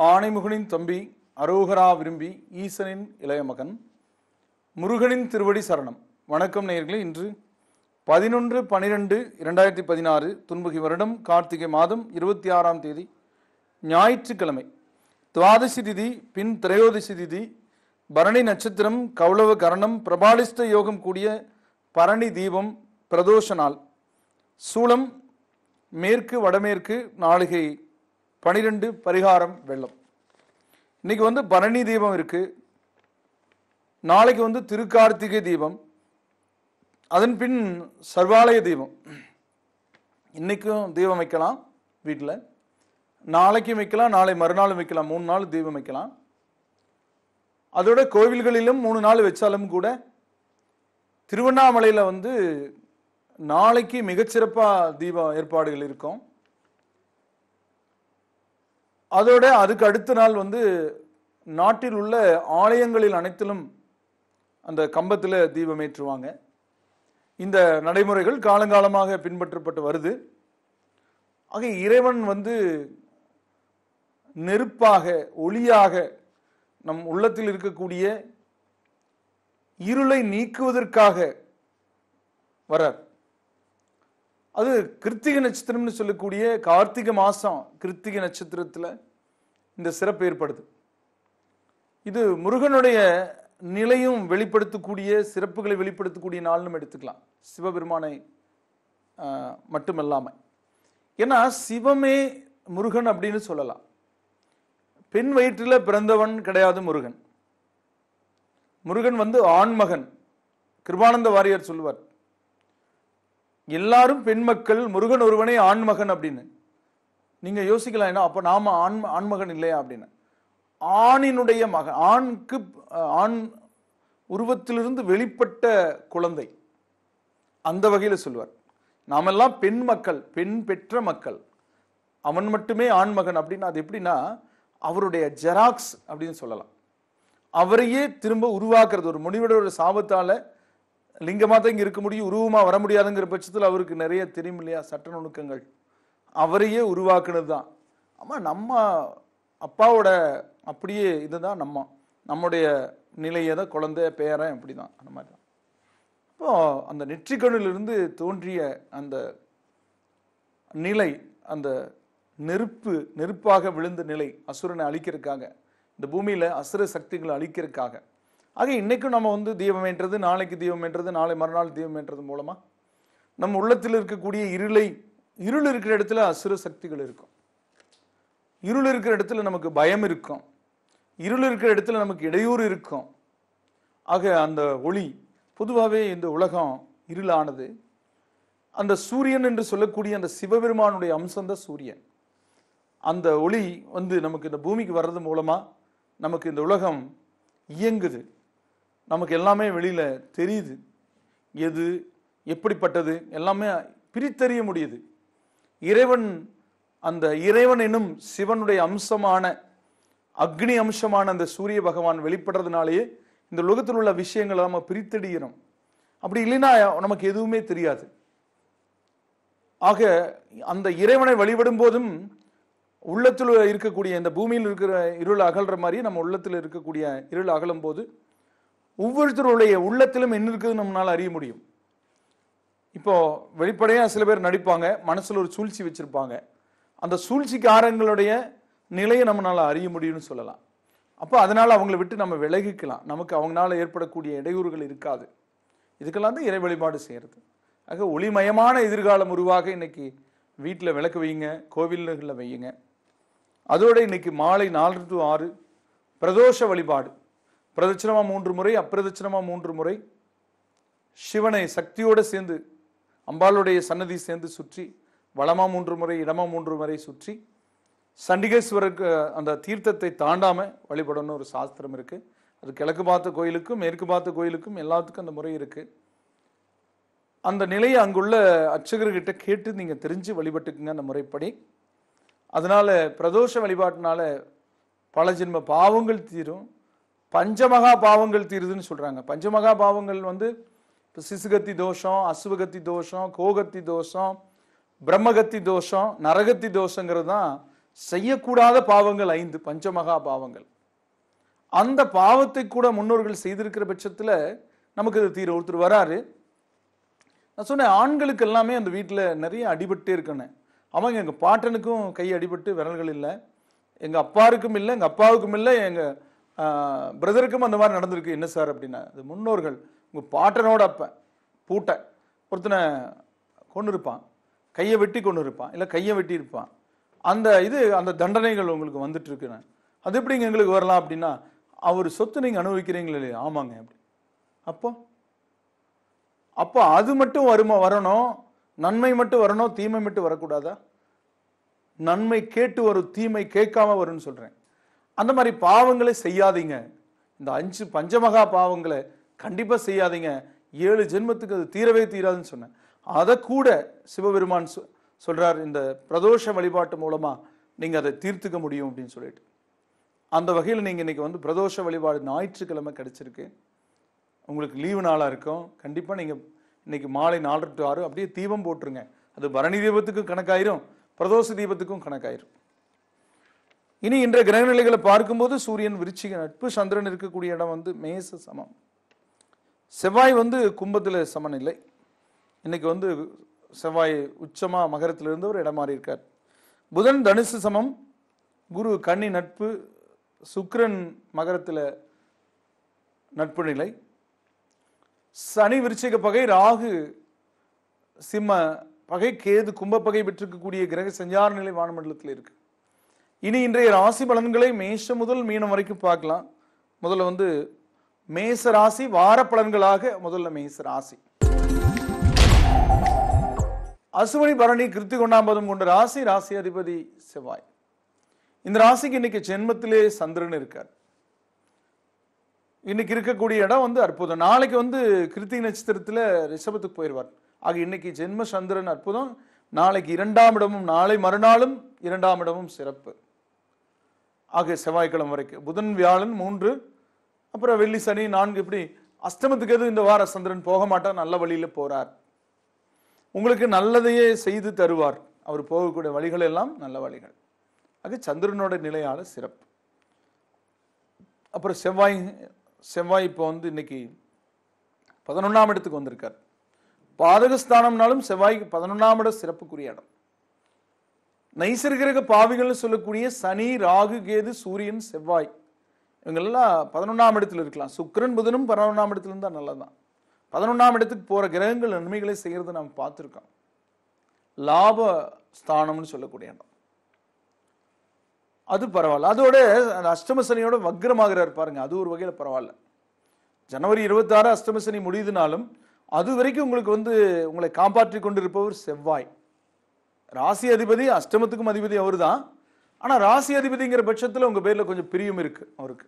ஆனைமுகனின் தம்பி அரோகரா விரும்பி ஈசனின் இளைய மகன் முருகனின் திருவடி சரணம். வணக்கம் நேயர்களே. இன்று 11/12/2016 துன்பகி வருடம் கார்த்திகை மாதம் 26ஆம் தேதி ஞாயிற்றுக்கிழமை. துவாதசி திதி பின் திரையோதசி திதி, பரணி நட்சத்திரம், கௌளவ கரணம், பிரபாலிஷ்ட யோகம் கூடிய பரணி தீபம், பிரதோஷ நாள். சூலம் மேற்கு வடமேற்கு, நாளிகை 12, பரிகாரம் வெள்ளம். இன்னைக்கு பரணி தீபம் இருக்கு, நாளைக்கு திருக்கார்த்திகை தீபம், அதன் பின் சர்வாலய தீபம். இன்னைக்கும் தீபம் வைக்கலாம் வீட்டில், நாளைக்கும் வைக்கலாம், நாளை மறுநாளும் வைக்கலாம், 3 நாள் தீபம் வைக்கலாம். அதோட கோவில்களிலும் 3 நாள் வச்சாலும் கூட திருவண்ணாமலையில் நாளைக்கு மிகச்சிறப்பாக தீப ஏற்பாடுகள் இருக்கும். அதோட அதுக்கு அடுத்த நாள் நாட்டில் உள்ள ஆலயங்களில் அனைத்திலும் அந்த கம்பத்தில் தீபம் ஏற்றுவாங்க. இந்த நடைமுறைகள் காலங்காலமாக பின்பற்றப்பட்டு வருது. ஆக இறைவன் நெருப்பாக, ஒளியாக நம் உள்ளத்தில் இருக்கக்கூடிய இருளை நீக்குவதற்காக வரார். அது கிருத்திகை நட்சத்திரம்னு சொல்லக்கூடிய கார்த்திகை மாசம் கிருத்திகை நட்சத்திரத்தில் இந்த சிறப்பு ஏற்படுது. இது முருகனுடைய நிலையும் வெளிப்படுத்தக்கூடிய, சிறப்புகளை வெளிப்படுத்தக்கூடிய நாள்னு எடுத்துக்கலாம், சிவபெருமானை மட்டுமல்லாமல். ஏன்னா சிவமே முருகன் அப்படின்னு சொல்லலாம். பெண் வயிற்றில் பிறந்தவன் கிடையாது முருகன். முருகன் ஆண்மகன். கிருபானந்த வாரியார் சொல்லுவார், எல்லாரும் பெண் மக்கள், முருகன் ஒருவனே ஆண்மகன் அப்படின்னு. நீங்க யோசிக்கலாம், என்ன அப்ப நாம ஆண்மகன் இல்லையா அப்படின்னு. ஆணினுடைய மகன், ஆண் உருவத்திலிருந்து வெளிப்பட்ட குழந்தை, அந்த வகையில் சொல்லுவார். நாமெல்லாம் பெண் மக்கள், பெண் பெற்ற மக்கள், அவன் மட்டுமே ஆண்மகன் அப்படின்னா அது எப்படின்னா அவருடைய ஜெராக்ஸ் அப்படின்னு சொல்லலாம். அவரையே திரும்ப உருவாக்குறது. ஒரு முனிவோட ஒரு சாபத்தால லிங்கமாக தான் இங்கே இருக்க முடியும், உருவமாக வர முடியாதுங்கிற பட்சத்தில் அவருக்கு நிறைய தெரியும் இல்லையா, சட்ட நுணுக்கங்கள். அவரையே உருவாக்குனது தான். ஆமாம், நம்ம அப்பாவோட அப்படியே இதுதான் நம்முடைய நிலையை தான், குழந்தை பேரன் அப்படி தான், அந்த மாதிரி தான். அப்போ அந்த நெற்றிக்கண்ணிலிருந்து தோன்றிய அந்த நிலை, அந்த நெருப்பாக விழுந்த நிலை, அசுரனை அழிக்கிறதுக்காக, இந்த பூமியில் அசுர சக்திகளை அழிக்கிறதுக்காக. ஆக இன்னைக்கும் நம்ம தீபம் ஏற்றது, நாளைக்கு தீபம் ஏற்றது, நாளை மறுநாள் தீபம் ஏற்றது மூலமா நம்ம உள்ளத்தில் இருக்கக்கூடிய இருள் இருக்கிற இடத்துல அசுர சக்திகள் இருக்கும். இருள் இருக்கிற இடத்துல நமக்கு பயம் இருக்கும். இருள் இருக்கிற இடத்துல நமக்கு இடையூறு இருக்கும். ஆக அந்த ஒளி, பொதுவாகவே இந்த உலகம் இருளானது. அந்த சூரியன் என்று சொல்லக்கூடிய அந்த சிவபெருமானுடைய அம்சம்தான் சூரியன். அந்த ஒளி நமக்கு இந்த பூமிக்கு வர்றது மூலமா நமக்கு இந்த உலகம் இயங்குது. நமக்கு எல்லாமே வெளியில தெரியுது, எது எப்படிப்பட்டது எல்லாமே பிரித்தறிய முடியுது. அந்த இறைவன் எனும் சிவனுடைய அம்சமான, அக்னி அம்சமான அந்த சூரிய பகவான் வெளிப்படுறதுனாலேயே இந்த உலகத்தில் உள்ள விஷயங்களை நம்ம பிரித்தடிகிறோம். அப்படி இல்லைன்னா நமக்கு எதுவுமே தெரியாது. ஆக அந்த இறைவனை வழிபடும் போதும் உள்ளத்தில் இருக்கக்கூடிய, இந்த பூமியில் இருக்கிற இருள் அகல்ற மாதிரி நம்ம உள்ளத்தில் இருக்கக்கூடிய இருள் அகலும் போது ஒவ்வொருத்தருடைய உள்ளத்திலும் என்ன இருக்குது நம்மளால அறிய முடியும். இப்போ வெளிப்படையா சில பேர் நடிப்பாங்க, மனசுல ஒரு சூழ்ச்சி வச்சிருப்பாங்க. அந்த சூழ்ச்சிக்காரங்களுடைய நிலையை நம்மளால அறிய முடியும்னு சொல்லலாம். அப்போ அதனால அவங்களை விட்டு நம்ம விலகிக்கலாம். நமக்கு அவங்களால ஏற்படக்கூடிய இடையூறுகள் இருக்காது. இதுக்கெல்லாம் தான் இறை வழிபாடு செய்யறது. ஆக ஒளிமயமான எதிர்காலம் உருவாக இன்னைக்கு வீட்டில் விளக்கு வையுங்க, கோவில்களில் வையுங்க. அதோட இன்னைக்கு மாலை 4 to 6 பிரதோஷ வழிபாடு. பிரதட்சணமா 3 முறை, அப்பிரதட்சணமா 3 முறை, சிவனை சக்தியோடு சேர்ந்து அம்பாளுடைய சன்னதி சேர்ந்து சுற்றி, வளமா 3 முறை, இடமா 3 முறை சுற்றி, சண்டிகேஸ்வருக்கு அந்த தீர்த்தத்தை தாண்டாம வழிபடணும்னு ஒரு சாஸ்திரம் இருக்கு. அது கிழக்கு பார்த்த கோயிலுக்கும் மேற்கு பார்த்த கோயிலுக்கும் எல்லாத்துக்கும் அந்த முறை இருக்கு. அந்த நிலையை அங்குள்ள அர்ச்சகர்கிட்ட கேட்டு நீங்க தெரிஞ்சு வழிபட்டுக்குங்க அந்த முறைப்படி. அதனால பிரதோஷ வழிபாட்டினால பல ஜென்ம பாவங்கள் தீரும். பஞ்சமகா பாவங்கள் தீருதுன்னு சொல்றாங்க. பஞ்சமகா பாவங்கள் சிசுகத்தி தோஷம், அசுவகத்தி தோஷம், கோகத்தி தோஷம், பிரம்மகத்தி தோஷம், நரகத்தி தோஷங்கிறது தான் செய்யக்கூடாத பாவங்கள் 5 பஞ்சமகா பாவங்கள். அந்த பாவத்தை கூட முன்னோர்கள் செய்திருக்கிற பட்சத்துல நமக்கு இது தீர. ஒருத்தர் வராரு, நான் சொன்னேன் ஆண்களுக்கு எல்லாமே அந்த வீட்டில் நிறைய அடிபட்டே இருக்கணும். அவங்க எங்கள் பாட்டனுக்கும் கை அடிபட்டு விரல்கள் இல்லை, எங்கள் அப்பாருக்கும் இல்லை, எங்கள் அப்பாவுக்கும் இல்லை, எங்கள் பிரதருக்கும் அந்த மாதிரி நடந்திருக்கு. என்ன சார் அப்படின்னா, அது முன்னோர்கள். உங்கள் பாட்டனோட அப்பன் பூட்டை ஒருத்தனை கொண்டு இருப்பான், கையை வெட்டி கொண்டு இருப்பான், இல்லை கையை வெட்டி இருப்பான். அந்த தண்டனைகள் உங்களுக்கு வந்துட்டு இருக்குன்னு. அது எப்படிங்க எங்களுக்கு வரலாம் அப்படின்னா, அவர் சொத்து நீங்கள் அனுபவிக்கிறீங்களே இல்லையா? ஆமாங்க. அப்படி அப்போ அது மட்டும் வரணும், நன்மை மட்டும் வரணும், தீமை மட்டும் வரக்கூடாதா? நன்மை கேட்டு வரும், தீமை கேட்காம வரும்னு சொல்றேன். அந்த மாதிரி பாவங்களை செய்யாதீங்க. இந்த 5 பஞ்சமகா பாவங்களை கண்டிப்பா செய்யாதீங்க. 7 ஜென்மத்துக்கு அது தீரவே தீராதுன்னு சொன்னேன். அதை கூட சிவபெருமான் சொல்றார், இந்த பிரதோஷ வழிபாட்டு மூலமா நீங்க அதை தீர்த்துக்க முடியும் அப்படின்னு சொல்லிட்டு. அந்த வகையில் நீங்க இன்னைக்கு வந்து பிரதோஷ வழிபாடு ஞாயிற்றுக்கிழமை கிடைச்சிருக்கு, உங்களுக்கு லீவு நாளா இருக்கும். கண்டிப்பா நீங்க இன்னைக்கு மாலை 4 to 6 அப்படியே தீபம் போட்டுருங்க. அது பரணி தீபத்துக்கும் கணக்காயிரும், பிரதோஷ தீபத்துக்கும் கணக்காயிரும். இனி இன்றைய கிரகநிலைகளை பார்க்கும்போது சூரியன் விருச்சிக நட்பு, சந்திரன் இருக்கக்கூடிய இடம் வந்து மேச சமம், செவ்வாய் வந்து கும்பத்தில் சமநிலை. இன்னைக்கு வந்து செவ்வாய் உச்சமா மகரத்திலிருந்து ஒரு இடம் மாறி இருக்கார். புதன் தனுசு சமம், குரு கன்னி நட்பு, சுக்கிரன் மகரத்தில் நட்பு நிலை, சனி விருச்சிக பகை, ராகு சிம்ம பகை, கேது கும்ப பகை பெற்றிருக்கக்கூடிய கிரக சஞ்சார நிலை வானமண்டலத்தில் இருக்கு. இனி இன்றைய ராசி பலன்களை மேஷம் முதல் மீனம் வரைக்கும் பார்க்கலாம். முதல்ல வந்து மேச ராசி வார பலன்களாக முதல்ல மேச ராசி. அசுவனி பரணி கிருத்திகை 1ஆம் பாதம் கொண்ட ராசி, ராசி அதிபதி செவ்வாய். இந்த ராசிக்கு இன்னைக்கு ஜென்மத்திலே சந்திரன் இருக்கார். இன்னைக்கு இருக்கக்கூடிய இடம் வந்து அற்புதம். நாளைக்கு வந்து கிருத்திகை நட்சத்திரத்துல ரிஷபத்துக்கு போயிடுவார். ஆக இன்னைக்கு ஜென்ம சந்திரன் அற்புதம். நாளைக்கு 2ஆம் இடமும், நாளை மறுநாளும் 2ஆம் இடமும் சிறப்பு. ஆக செவ்வாய்க்கிழமை வரைக்கும் புதன் வியாழன் 3, அப்புறம் வெள்ளி சனி 4, இப்படி அஸ்தமத்துக்கு எதுவும் இந்த வார சந்திரன் போக மாட்டார், நல்ல வழியில போறார். உங்களுக்கு நல்லதையே செய்து தருவார். அவர் போகக்கூடிய வழிகள் எல்லாம் நல்ல வழிகள். அது சந்திரனோட நிலையால சிறப்பு. அப்புறம் செவ்வாய் இப்போ வந்து இன்னைக்கு 11ஆம் இடத்துக்கு வந்திருக்கார். பாதகஸ்தானம்னாலும் செவ்வாய்க்கு 11ஆம் இடம் சிறப்புக்குரிய இடம். நைசர்கிரக பாவிகள்னு சொல்லக்கூடிய சனி, ராகு, கேது, சூரியன், செவ்வாய் இவங்கெல்லாம் 11ஆம் இடத்துல இருக்கலாம். சுக்கிரன் புதனும் 11ஆம் இடத்துல இருந்தா நல்லதான். 11ஆம் இடத்துக்கு போற கிரகங்கள் நன்மைகளை செய்யறது நாம் பார்த்துருக்கோம். லாப ஸ்தானம்னு சொல்லக்கூடிய இடம் அது பரவாயில்ல. அதோட அந்த அஷ்டம சனியோட வக்ரமாகிறார் பாருங்க, அது ஒரு வகையில் பரவாயில்ல. ஜனவரி 26 அஷ்டம சனி முடியுதுனாலும் அது வரைக்கும் உங்களுக்கு வந்து உங்களை காப்பாற்றி கொண்டிருப்பவர் செவ்வாய். ராசி அதிபதி, அஷ்டமத்துக்கும் அதிபதி அவர் தான். ஆனா ராசி அதிபதிங்கிற பட்சத்தில் உங்க பேர்ல கொஞ்சம் பிரியம் இருக்கு அவருக்கு.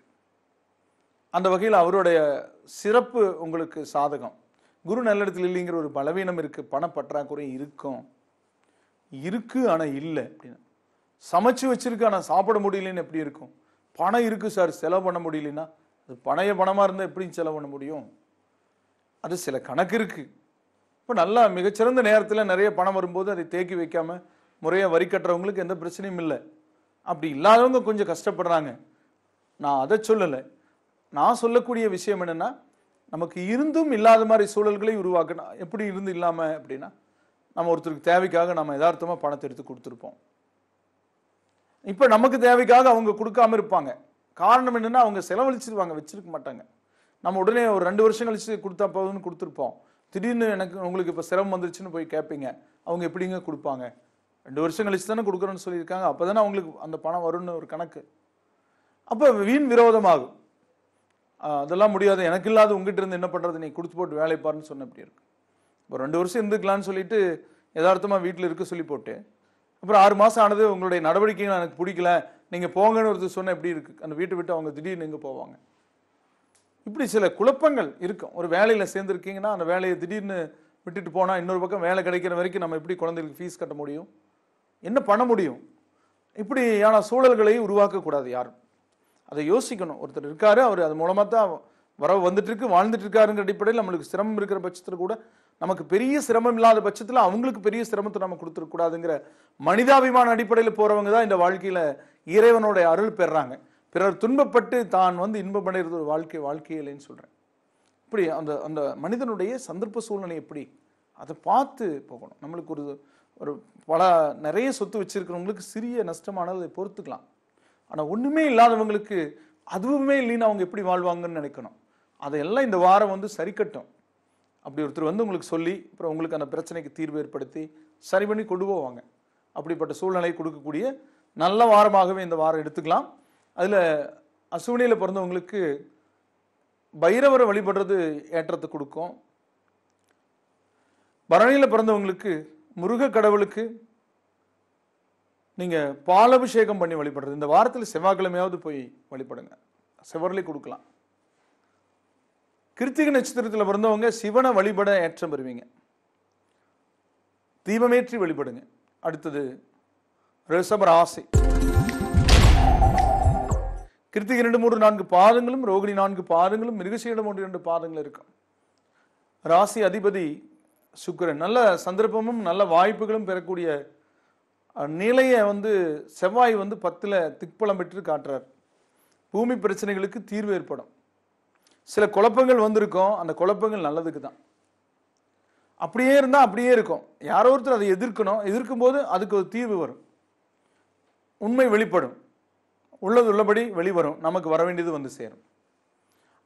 அந்த வகையில் அவருடைய சிறப்பு உங்களுக்கு சாதகம். குரு நல்லிடத்தில் இல்லைங்கிற ஒரு பலவீனம் இருக்கு, பணப்பற்றாக்குறை இருக்கு ஆனா இல்லை அப்படின்னு. சமைச்சு வச்சிருக்கு ஆனா சாப்பிட முடியலன்னு எப்படி இருக்கும்? பணம் இருக்கு சார், செலவு பண்ண முடியலன்னா அது பணைய பணமா இருந்தா எப்படி செலவு பண்ண முடியும்? அது சில கணக்கு இருக்கு. இப்போ நல்லா மிகச்சிறந்த நேரத்தில் நிறைய பணம் வரும்போது அதை தேக்கி வைக்காம முறையாக வரி கட்டுறவங்களுக்கு எந்த பிரச்சனையும் இல்லை. அப்படி இல்லாதவங்க கொஞ்சம் கஷ்டப்படுறாங்க. நான் அதை சொல்லலை. நான் சொல்லக்கூடிய விஷயம் என்னன்னா, நமக்கு இருந்தும் இல்லாத மாதிரி சூழல்களை உருவாக்கணும். எப்படி இருந்து இல்லாம அப்படின்னா, நம்ம ஒருத்தருக்கு தேவைக்காக நம்ம யதார்த்தமா பணத்தை எடுத்து கொடுத்துருப்போம். இப்ப நமக்கு தேவைக்காக அவங்க கொடுக்காம இருப்பாங்க. காரணம் என்னன்னா, அவங்க செலவழிச்சிருவாங்க, வச்சிருக்க மாட்டாங்க. நம்ம உடனே ஒரு 2 வருஷம் கழிச்சு கொடுத்தா போதும்னு கொடுத்துருப்போம். திடீர்னு உங்களுக்கு இப்ப சிரமம் வந்துருச்சுன்னு போய் கேட்பீங்க, அவங்க எப்படிங்க கொடுப்பாங்க? 2 வருஷம் கழிச்சு தானே கொடுக்குறோன்னு சொல்லியிருக்காங்க, அப்பதானே அவங்களுக்கு அந்த பணம் வரும்னு ஒரு கணக்கு. அப்ப வீண் விரோதமாகும். அதெல்லாம் முடியாது, எனக்கு இல்லாத உங்ககிட்ட இருந்து என்ன பண்றது, நீ கொடுத்து போட்டு வேலை பாருன்னு சொன்ன எப்படி இருக்கு? இப்போ 2 வருஷம் இருந்துக்கலான்னு சொல்லிட்டு யதார்த்தமா வீட்டில் இருக்க சொல்லி போட்டு அப்புறம் 6 மாசம் ஆனது உங்களுடைய நடவடிக்கைகள் எனக்கு பிடிக்கல, நீங்க போங்கன்னு ஒருத்தர் சொன்ன எப்படி இருக்கு? அந்த வீட்டை விட்டு அவங்க திடீர்னு எங்க போவாங்க? இப்படி சில குழப்பங்கள் இருக்கும். ஒரு வேலையில சேர்ந்துருக்கீங்கன்னா அந்த வேலையை திடீர்னு விட்டுட்டு போனா இன்னொரு பக்கம் வேலை கிடைக்கிற வரைக்கும் நம்ம எப்படி குழந்தைகளுக்கு ஃபீஸ் கட்ட முடியும், என்ன பண்ண முடியும்? இப்படியான சூழல்களை உருவாக்க கூடாது யாரும். அதை யோசிக்கணும். ஒருத்தர் இருக்காரு, அவர் அது மூலமா தான் வரவு வந்துட்டு இருக்கு, வாழ்ந்துட்டு இருக்காருங்கிற அடிப்படையில் நம்மளுக்கு சிரமம் இருக்கிற பட்சத்தில் கூட நமக்கு பெரிய சிரமம் இல்லாத பட்சத்தில் அவங்களுக்கு பெரிய சிரமத்தை நம்ம கொடுத்துடக்கூடாதுங்கிற மனிதாபிமான அடிப்படையில் போறவங்க தான் இந்த வாழ்க்கையில இறைவனுடைய அருள் பெறாங்க. பிறர் துன்பப்பட்டு தான் இன்பமடைகிறது ஒரு வாழ்க்கையே இல்லைன்னு சொல்றேன். இப்படி அந்த அந்த மனிதனுடைய சந்தர்ப்ப சூழ்நிலை எப்படி அதை பார்த்து போகணும். நம்மளுக்கு ஒரு நிறைய சொத்து வச்சிருக்கிறவங்களுக்கு சிறிய நஷ்டமானால் அதை பொறுத்துக்கலாம். ஆனால் ஒன்றுமே இல்லாதவங்களுக்கு அதுவுமே இல்லைன்னு அவங்க எப்படி வாழ்வாங்கன்னு நினைக்கணும். அதையெல்லாம் இந்த வாரம் சரி கட்டும். அப்படி ஒருத்தர் உங்களுக்கு சொல்லி அப்புறம் உங்களுக்கு அந்த பிரச்சனைக்கு தீர்வு ஏற்படுத்தி சரி பண்ணி கொண்டு போவாங்க. அப்படிப்பட்ட சூழ்நிலை கொடுக்கக்கூடிய நல்ல வாரமாகவே இந்த வாரம் எடுத்துக்கலாம். அதில் அசுவினியில் பிறந்தவங்களுக்கு பைரவரை வழிபடுறது ஏற்றத்தை கொடுக்கும். பரணியில் பிறந்தவங்களுக்கு முருக கடவுளுக்கு நீங்க பாலபிஷேகம் பண்ணி வழிபடுறது இந்த வாரத்தில் செவ்வாய்க்கிழமையாவது போய் வழிபடுங்க, செவ்வரளி கொடுக்கலாம். கிருத்திகை நட்சத்திரத்தில் பிறந்தவங்க சிவனை வழிபட ஏற்றம் பெறுவீங்க, தீபமேற்றி வழிபடுங்க. அடுத்தது ரிஷப ராசி. கிருத்திகை 2, 3, 4 பாதங்களும், ரோகிணி 4 பாதங்களும், மிருகசீரிடம் 1, 2 பாதங்கள் இருக்கும். ராசி அதிபதி சுக்கிரன். நல்ல சந்தர்ப்பமும் நல்ல வாய்ப்புகளும் பெறக்கூடிய நிலையை செவ்வாய் 10ல் திக்பலம் பெற்று காட்டுறார். பூமி பிரச்சனைகளுக்கு தீர்வு ஏற்படும். சில குழப்பங்கள் வந்திருக்கும், அந்த குழப்பங்கள் நல்லதுக்கு தான். அப்படியே இருந்தா அப்படியே இருக்கும். யாரோ ஒருத்தர் அதை எதிர்க்கணும், எதிர்க்கும் போது அதுக்கு ஒரு தீர்வு வரும், உண்மை வெளிப்படும், உள்ளது உள்ளபடி வெளிவரும், நமக்கு வர வேண்டியது சேரும்.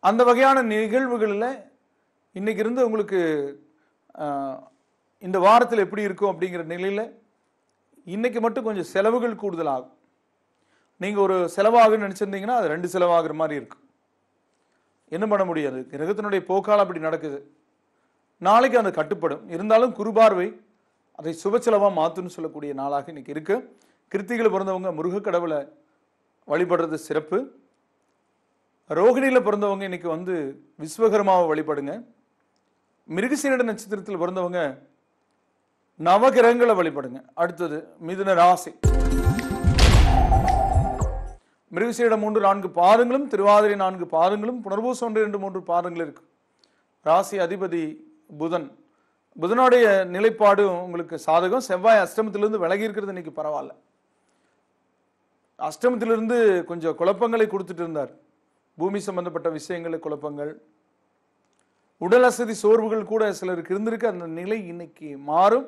அந்த வகையான நிகழ்வுகளில் இன்னைக்கு இருந்து உங்களுக்கு இந்த வாரத்தில் எப்படி இருக்கும் அப்படிங்கிற நிலையில் இன்னைக்கு மட்டும் கொஞ்சம் செலவுகள் கூடுதலாகும். நீங்கள் ஒரு செலவாகுன்னு நினச்சிருந்தீங்கன்னா அது 2 செலவாகிற மாதிரி இருக்கும். என்ன பண்ண முடியாது, கிரகத்தினுடைய போக்கால் அப்படி நடக்குது. நாளைக்கு அது கட்டுப்படும். இருந்தாலும் குருபார்வை அதை சுப செலவாக மாற்றுன்னு சொல்லக்கூடிய நாளாக இன்னைக்கு இருக்கு. கிருத்திகையில் பிறந்தவங்க முருக கடவுளை வழிபடுறது சிறப்பு. ரோகிணியில் பிறந்தவங்க இன்னைக்கு விஸ்வகர்மாவை வழிபடுங்க. மிருகசீரிட நட்சத்திரத்தில் பிறந்தவங்க நவகிரகங்களை வழிபடுங்க. அடுத்தது மிதுன ராசி. மிருகசீரிடம் 3, 4 பாதங்களும், திருவாதிரை 4 பாதங்களும், புனர்பூசம் 1, 2, 3 பாதங்கள் இருக்கு. ராசி அதிபதி புதன். புதனுடைய நிலைப்பாடு உங்களுக்கு சாதகம். செவ்வாய் அஷ்டமத்திலிருந்து விலகி இருக்கிறது இன்னைக்கு பரவாயில்ல. அஷ்டமத்திலிருந்து கொஞ்சம் குழப்பங்களை கொடுத்துட்டு இருந்தார். பூமி சம்பந்தப்பட்ட விஷயங்கள் குழப்பங்கள், உடல் அசதி சோர்வுகள் கூட சிலருக்கு இருந்திருக்கு. அந்த நிலை இன்னைக்கு மாறும்.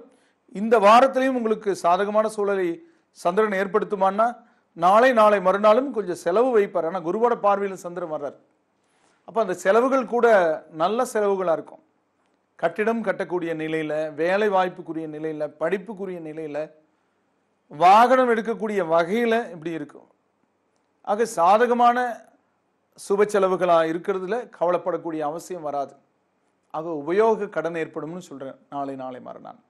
இந்த வாரத்திலையும் உங்களுக்கு சாதகமான சூழலை சந்திரன் ஏற்படுத்துமான்னா நாளை மறுநாளும் கொஞ்சம் செலவு வைப்பார். ஆனால் குருவோட பார்வையில் சந்திரன் வர்றார். அப்போ அந்த செலவுகள் கூட நல்ல செலவுகளாக இருக்கும். கட்டிடம் கட்டக்கூடிய நிலையில், வேலை வாய்ப்புக்குரிய நிலையில், படிப்புக்குரிய நிலையில், வாகனம் எடுக்கக்கூடிய வகையில் இப்படி இருக்கும். ஆக சாதகமான சுப செலவுகளாக இருக்கிறதுல கவலைப்படக்கூடிய அவசியம் வராது. ஆக உபயோக கடன் ஏற்படும்னு சொல்றேன். நாளை மறுநாள்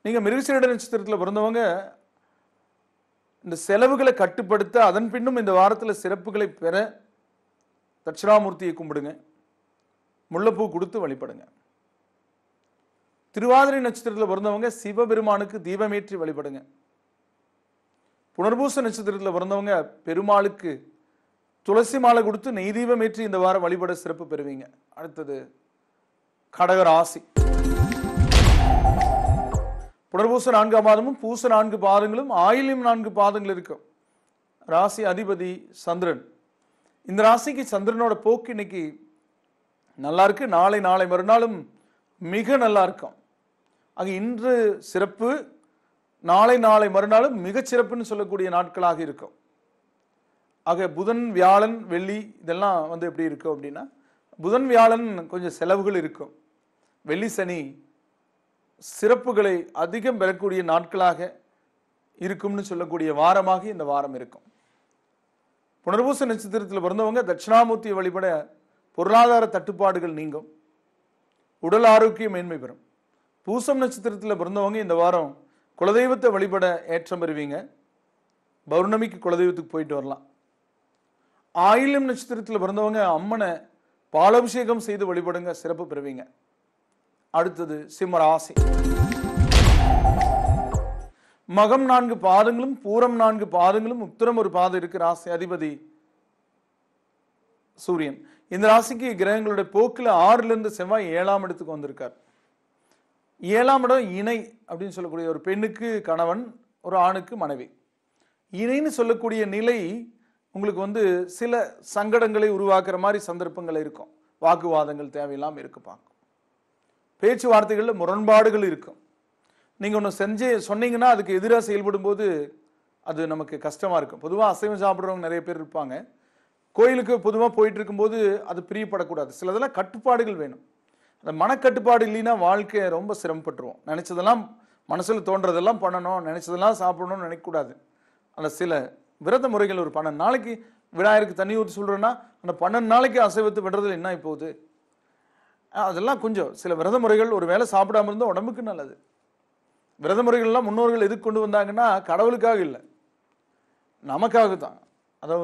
நீங்க மிருகசீரிட நட்சத்திரத்தில் பிறந்தவங்க இந்த செலவுகளை கட்டுப்படுத்த அதன் பின்னும் இந்த வாரத்தில் சிறப்புகளை பெற தட்சிணாமூர்த்தியை கும்பிடுங்க, முல்லைப்பூ கொடுத்து வழிபடுங்க. திருவாதிரை நட்சத்திரத்தில் பிறந்தவங்க சிவபெருமானுக்கு தீபமேற்றி வழிபடுங்க. புனர்பூச நட்சத்திரத்தில் பிறந்தவங்க பெருமாளுக்கு துளசி மாலை கொடுத்து நெய் தீபம் ஏற்றி இந்த வாரம் வழிபட சிறப்பு பெறுவீங்க. அடுத்தது கடக ராசி. புனர்பூச 4 பாதமும், பூச 4 பாதங்களும், ஆயில்யம் 4 பாதங்கள் இருக்கும். ராசி அதிபதி சந்திரன். இந்த ராசிக்கு சந்திரனோட போக்கு இன்னைக்கு நல்லா இருக்கு. நாளை மறுநாளும் மிக நல்லா இருக்கும். ஆக இன்று சிறப்பு, நாளை மறுநாளும் மிகச் சிறப்புன்னு சொல்லக்கூடிய நாட்களாக இருக்கும். ஆக புதன், வியாழன், வெள்ளி இதெல்லாம் எப்படி இருக்கும் அப்படின்னா, புதன் வியாழன் கொஞ்சம் செலவுகள் இருக்கும். வெள்ளி சனி சிறப்புகளை அதிகம் பெறக்கூடிய நாட்களாக இருக்கும்னு சொல்லக்கூடிய வாரமாக இந்த வாரம் இருக்கும். புனர்பூச நட்சத்திரத்தில் பிறந்தவங்க தட்சிணாமூர்த்தியை வழிபட பொருளாதார தட்டுப்பாடுகள் நீங்கும், உடல் ஆரோக்கியம் மேன்மை பெறும். பூசம் நட்சத்திரத்தில் பிறந்தவங்க இந்த வாரம் குலதெய்வத்தை வழிபட ஏற்றம் பெறுவீங்க. பௌர்ணமிக்கு குலதெய்வத்துக்கு போயிட்டு வரலாம். ஆயில்யம் நட்சத்திரத்தில் பிறந்தவங்க அம்மனை பாலாபிஷேகம் செய்து வழிபடுங்க, சிறப்பு பெறுவீங்க. அடுத்தது சிம்ம ராசி. மகம் 4 பாதங்களும், பூரம் 4 பாதங்களும், உத்திரம் 1 பாதம் இருக்கு. ராசி அதிபதி சூரியன். இந்த ராசிக்கு கிரகங்களுடைய போக்கில் 6ல இருந்து செவ்வாய் 7ஆம் இடத்துக்கு வந்திருக்கார். 7ஆம் இடம் இணை அப்படின்னு சொல்லக்கூடிய ஒரு பெண்ணுக்கு கணவன், ஒரு ஆணுக்கு மனைவி. இணைன்னு சொல்லக்கூடிய நிலை உங்களுக்கு சில சங்கடங்களை உருவாக்குற மாதிரி சந்தர்ப்பங்கள் இருக்கும். வாக்குவாதங்கள் தேவையில்லாமல் இருக்கு பார்க்கும். பேச்சுவார்த்தைகளில் முரண்பாடுகள் இருக்கும். நீங்கள் ஒன்று சொன்னீங்கன்னா அதுக்கு எதிராக செயல்படும் போது அது நமக்கு கஷ்டமாக இருக்கும். பொதுவாக அசைவம் சாப்பிட்றவங்க நிறைய பேர் இருப்பாங்க. கோயிலுக்கு பொதுவாக போயிட்டு இருக்கும்போது அது பிரியப்படக்கூடாது. சிலதெல்லாம் கட்டுப்பாடுகள் வேணும். அந்த மனக்கட்டுப்பாடு இல்லைன்னா வாழ்க்கையை ரொம்ப சிரமப்பட்டுருவோம். நினச்சதெல்லாம் மனசில் தோன்றதெல்லாம் பண்ணணும், நினச்சதெல்லாம் சாப்பிடணும்னு நினைக்கக்கூடாது. அந்த சில விரத முறைகள், ஒரு 12 நாளைக்கு விநாயகருக்கு தண்ணி ஊற்றி சொல்கிறோன்னா அந்த 12 நாளைக்கு அசைவத்தை விடுறதுல என்ன இப்போகுது? அதெல்லாம் கொஞ்சம் சில விரத முறைகள் ஒரு வேளை சாப்பிடாம இருந்தால் உடம்புக்கு நல்லது. விரத முறைகள்லாம் முன்னோர்கள் எதுக்கு கொண்டு வந்தாங்கன்னா கடவுளுக்காக இல்லை, நமக்காக தான். அதை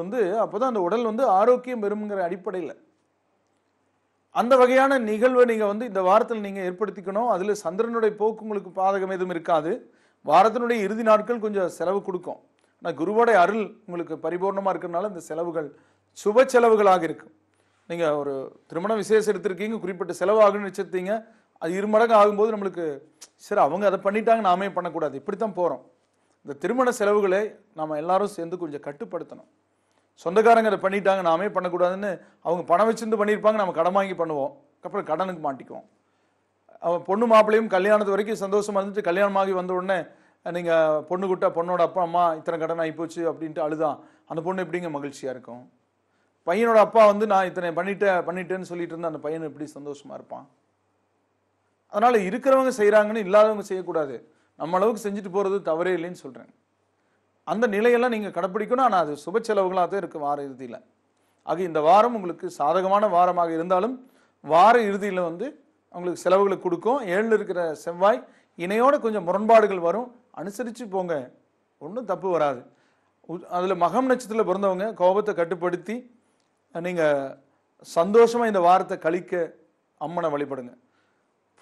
அப்போதான் அந்த உடல் ஆரோக்கியம் பெறுங்கிற அடிப்படையில் அந்த வகையான நிகழ்வை நீங்கள் இந்த வாரத்தில் நீங்கள் ஏற்படுத்திக்கணும். அதில் சந்திரனுடைய போக்கு உங்களுக்கு பாதகம் எதுவும் இருக்காது. வாரத்தினுடைய இறுதி நாட்கள் கொஞ்சம் செலவு கொடுக்கும். ஆனால் குருவோடைய அருள் உங்களுக்கு பரிபூர்ணமாக இருக்கிறதுனால இந்த செலவுகள் சுப செலவுகளாக இருக்கும். நீங்கள் ஒரு திருமண விசேஷம் எடுத்திருக்கீங்க, குறிப்பிட்ட செலவாகுன்னு வச்சுருத்தீங்க, அது 2 மடங்கு ஆகும்போது நம்மளுக்கு சரி அவங்க அதை பண்ணிட்டாங்க நாமே பண்ணக்கூடாது, இப்படித்தான் போகிறோம். இந்த திருமண செலவுகளை நாம் எல்லாரும் சேர்ந்து கொஞ்சம் கட்டுப்படுத்தணும். சொந்தக்காரங்க அதை பண்ணிட்டாங்க நாமே பண்ணக்கூடாதுன்னு அவங்க பணம் வச்சிருந்து பண்ணியிருப்பாங்க, நம்ம கடன் வாங்கி பண்ணுவோம், அப்புறம் கடனுக்கு மாட்டிக்குவோம். அவன் பொண்ணு மாப்பிள்ளையும் கல்யாணத்து வரைக்கும் சந்தோஷமாக இருந்துட்டு கல்யாணமாகி வந்த உடனே நீங்கள் பொண்ணு கூட்டா பொண்ணோட அப்பா அம்மா இத்தனை கடன் ஆகிப்போச்சு அப்படின்ட்டு அழுதான், அந்த பொண்ணு எப்படிங்க மகிழ்ச்சியாக இருக்கும்? பையனோட அப்பா நான் இத்தனை பண்ணிட்டேன்னு சொல்லிட்டு இருந்தா அந்த பையன் எப்படி சந்தோஷமாக இருப்பான்? அதனால் இருக்கிறவங்க செய்கிறாங்கன்னு இல்லாதவங்க செய்யக்கூடாது. நம்ம அளவுக்கு செஞ்சுட்டு போகிறது தவறே இல்லைன்னு சொல்கிறேன். அந்த நிலையெல்லாம் நீங்கள் கடைப்பிடிக்கணும். ஆனால் அது சுப செலவுகளாக தான் இருக்குது வார இறுதியில். ஆக இந்த வாரம் உங்களுக்கு சாதகமான வாரமாக இருந்தாலும் வார இறுதியில் உங்களுக்கு செலவுகளை கொடுக்கும். 7ல் இருக்கிற செவ்வாய் இணையோட கொஞ்சம் முரண்பாடுகள் வரும், அனுசரித்து போங்க, ஒன்றும் தப்பு வராது. அதில் மகம் நட்சத்திரத்தில் பிறந்தவங்க கோபத்தை கட்டுப்படுத்தி நீங்கள் சந்தோஷமாக இந்த வாரத்தை கழிக்க அம்மனை வழிபடுங்க.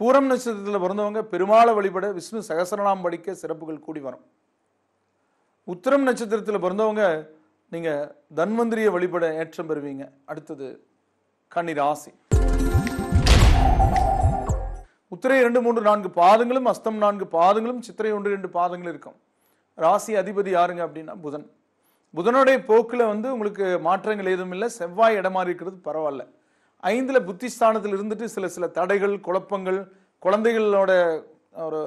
பூரம் நட்சத்திரத்தில் பிறந்தவங்க பெருமாளை வழிபட விஷ்ணு சகசரநாமம் படிக்க சிறப்புகள் கூடி வரும். உத்திரம் நட்சத்திரத்தில் பிறந்தவங்க நீங்கள் தன்வந்திரியை வழிபட ஏற்றம் பெறுவீங்க. அடுத்தது கன்னி ராசி. உத்திரை 2, 3, 4 பாதங்களும், அஸ்தம் 4 பாதங்களும், சித்திரை 1, 2 பாதங்களும் இருக்கும். ராசி அதிபதி யாருங்க அப்படின்னா புதன். புதனுடைய போக்கில் உங்களுக்கு மாற்றங்கள் எதுவும் இல்லை. செவ்வாய் இடமாறி இருக்கிறது பரவாயில்ல. 5ல் புத்திஸ்தானத்தில் இருந்துட்டு சில தடைகள், குழப்பங்கள், குழந்தைகளோட ஒரு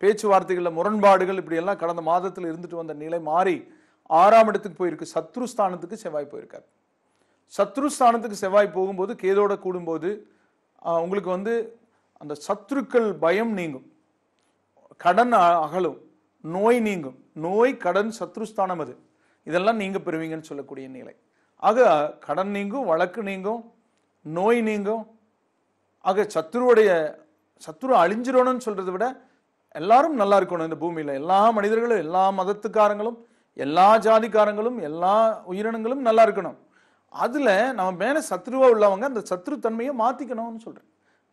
பேச்சுவார்த்தைகளில் முரண்பாடுகள் இப்படியெல்லாம் கடந்த மாதத்தில் இருந்துட்டு வந்த நிலை மாறி 6ஆம் இடத்துக்கு போயிருக்கு. சத்ருஸ்தானத்துக்கு செவ்வாய் போயிருக்கார். சத்ருஸ்தானத்துக்கு செவ்வாய் போகும்போது கேதோட கூடும்போது உங்களுக்கு அந்த சத்ருக்கள் பயம் நீங்கும், கடன் அகலும், நோய் நீங்கும். நோய், கடன், சத்ருஸ்தானம் அது இதெல்லாம் நீங்க பெறுவீங்கன்னு சொல்லக்கூடிய நிலை. ஆக கடன் நீங்கும், வழக்கு நீங்கும், நோய் நீங்கும். ஆக சத்ரு அழிஞ்சிடணும்னு சொல்றதை விட எல்லாரும் நல்லா இருக்கணும். இந்த பூமியில் எல்லா மனிதர்களும், எல்லா மதத்துக்காரங்களும், எல்லா ஜாதிக்காரங்களும், எல்லா உயிரினங்களும் நல்லா இருக்கணும். அதுல நம்ம மேல சத்ருவா உள்ளவங்க அந்த சத்ருத்தன்மையை மாத்திக்கணும்னு சொல்றேன்.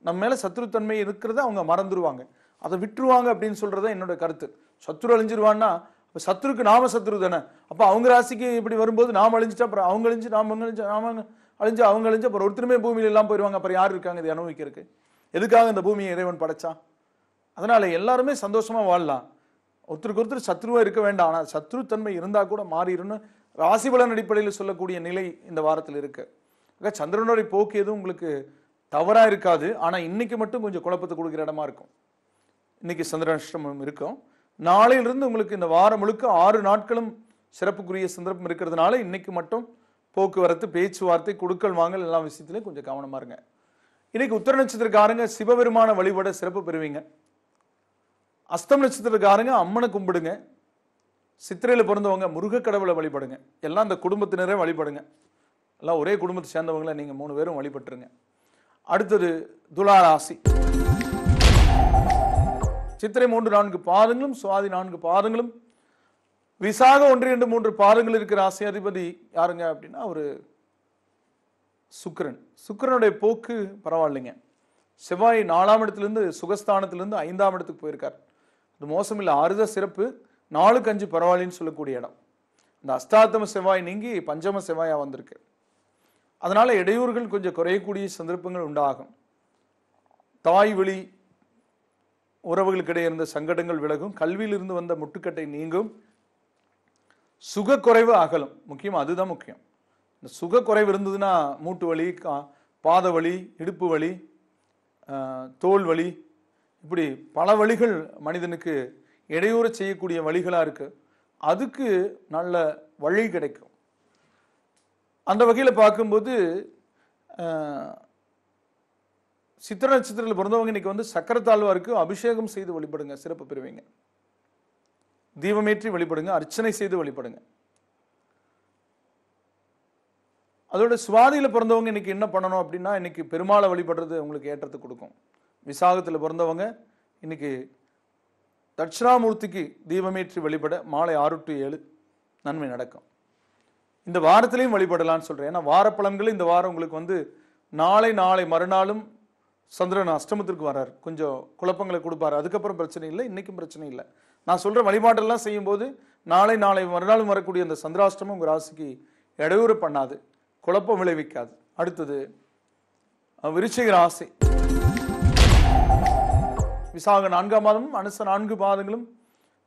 நம்ம மேல சத்ருத்தன்மை இருக்கிறத அவங்க மறந்துடுவாங்க, அதை விட்டுருவாங்க அப்படின்னு சொல்றத என்னோட கருத்து. சத்ரு அழிஞ்சிருவான்னா சத்ருக்கு நாம சத்ரு தானே. அப்ப அவங்க ராசிக்கு இப்படி வரும்போது நாம் அழிஞ்சிட்டா அப்புறம் அவங்க அழிஞ்சு நாம அழிஞ்சு அவங்க அழிஞ்சு அப்புறம் ஒருத்தருமே பூமியில எல்லாம் போயிடுவாங்க. அப்புறம் யார் இருக்காங்க இதை அனுபவிக்கிறதுக்கு? எதுக்காக இந்த பூமியை இறைவன் படைச்சான்? அதனால எல்லாருமே சந்தோஷமா வாழலாம், ஒருத்தருக்கு ஒருத்தர் சத்ருவா இருக்க வேண்டாம். ஆனால் சத்ருத்தன்மை இருந்தா கூட மாறிடும்னு ராசிபலன் அடிப்படையில் சொல்லக்கூடிய நிலை இந்த வாரத்தில் இருக்கு. சந்திரனுடைய போக்கு எதுவும் உங்களுக்கு தவறா இருக்காது. ஆனா இன்னைக்கு மட்டும் கொஞ்சம் குழப்பத்தை கொடுக்குற இடமா இருக்கும். இன்னைக்கு சந்திராஷ்டமம் இருக்கும். நாளையிலிருந்து உங்களுக்கு இந்த வாரம் முழுக்க 6 நாட்களும் சிறப்புக்குரிய சந்தர்ப்பம் இருக்கிறதுனால இன்னைக்கு மட்டும் போக்குவரத்து, பேச்சுவார்த்தை, கொடுக்கல் வாங்கல் எல்லா விஷயத்திலையும் கொஞ்சம் கவனமா இருங்க. இன்னைக்கு உத்தர நட்சத்திரக்காரங்க சிவபெருமான வழிபட சிறப்பு பெறுவீங்க. அஸ்தம் நட்சத்திரக்காரங்க அம்மனை கும்பிடுங்க. சித்திரையில பிறந்தவங்க முருக கடவுளை வழிபடுங்க. எல்லாம் இந்த குடும்பத்தினரே வழிபடுங்க. எல்லாம் ஒரே குடும்பத்தை சேர்ந்தவங்கள நீங்க 3 பேரும் வழிபட்டுருங்க. அடுத்தது துலா ராசி. சித்திரை 3, 4 பாதங்களும், சுவாதி 4 பாதங்களும், விசாக 1, 2, 3 பாதங்கள் இருக்கிற ராசி அதிபதி யாருங்க அப்படின்னா ஒரு சுக்கிரன். சுக்கிரனுடைய போக்கு பரவாயில்லைங்க. செவ்வாய் 4ஆம் இடத்திலிருந்து சுகஸ்தானத்திலிருந்து 5ஆம் இடத்துக்கு போயிருக்கார். அது மோசம் இல்லை, 6 தான் சிறப்பு. 4க்கு 5 பரவாயில்லைன்னு சொல்லக்கூடிய இடம். இந்த அஷ்டாத்தம செவ்வாய் நீங்கி பஞ்சம செவ்வாயா வந்திருக்கு. அதனால இடையூறுகள் கொஞ்சம் குறையக்கூடிய சந்தர்ப்பங்கள் உண்டாகும். தாய் வழி உறவுகளுக்கிடையே இருந்த சங்கடங்கள் விலகும், கல்வியிலிருந்து வந்த முட்டுக்கட்டை நீங்கும், சுகக்குறைவு அகலும். முக்கியம், அதுதான் முக்கியம். இந்த சுகக்குறைவு இருந்ததுன்னா மூட்டு வலி, பாத வலி, இடுப்பு வலி, தோல் வலி, இப்படி பல வழிகள் மனிதனுக்கு இடையூறு செய்யக்கூடிய வழிகளா இருக்கு. அதுக்கு நல்ல வழி கிடைக்கும். அந்த வகையில் பார்க்கும்போது சித்திர நட்சத்திரத்தில் பிறந்தவங்க இன்னைக்கு வந்து சக்கரத்தாழ்வாருக்கு அபிஷேகம் செய்து வழிபடுங்க, சிறப்பு பெறுவீங்க. தீபமேற்றி வழிபடுங்க, அர்ச்சனை செய்து வழிபடுங்க. அதோட சுவாதியில் பிறந்தவங்க இன்னைக்கு என்ன பண்ணணும் அப்படின்னா, இன்னைக்கு பெருமாளை வழிபடுறது உங்களுக்கு ஏற்றத்தை கொடுக்கும். விசாகத்தில் பிறந்தவங்க இன்னைக்கு தட்சிணாமூர்த்திக்கு தீபமேற்றி வழிபட மாலை 6 to 7 நன்மை நடக்கும். இந்த வாரத்திலையும் வழிபடலான்னு சொல்றேன். ஏன்னா வார பலன்கள் இந்த வாரம் உங்களுக்கு வந்து நாளை மறுநாளும் சந்திரன் அஷ்டமத்திற்கு வர்றார், கொஞ்சம் குழப்பங்களை கொடுப்பாரு. அதுக்கப்புறம் பிரச்சனை இல்லை, இன்னைக்கும் பிரச்சனை இல்லை. நான் சொல்ற வழிபாடெல்லாம் செய்யும் போது நாளை மறுநாளும் வரக்கூடிய அந்த சந்திராஷ்டமம் உங்க ராசிக்கு இடையூறு பண்ணாது, குழப்பம் விளைவிக்காது. அடுத்தது விருச்சிக ராசி. விசாக 4ஆம் மாதமும் அனுச 4 பாதங்களும்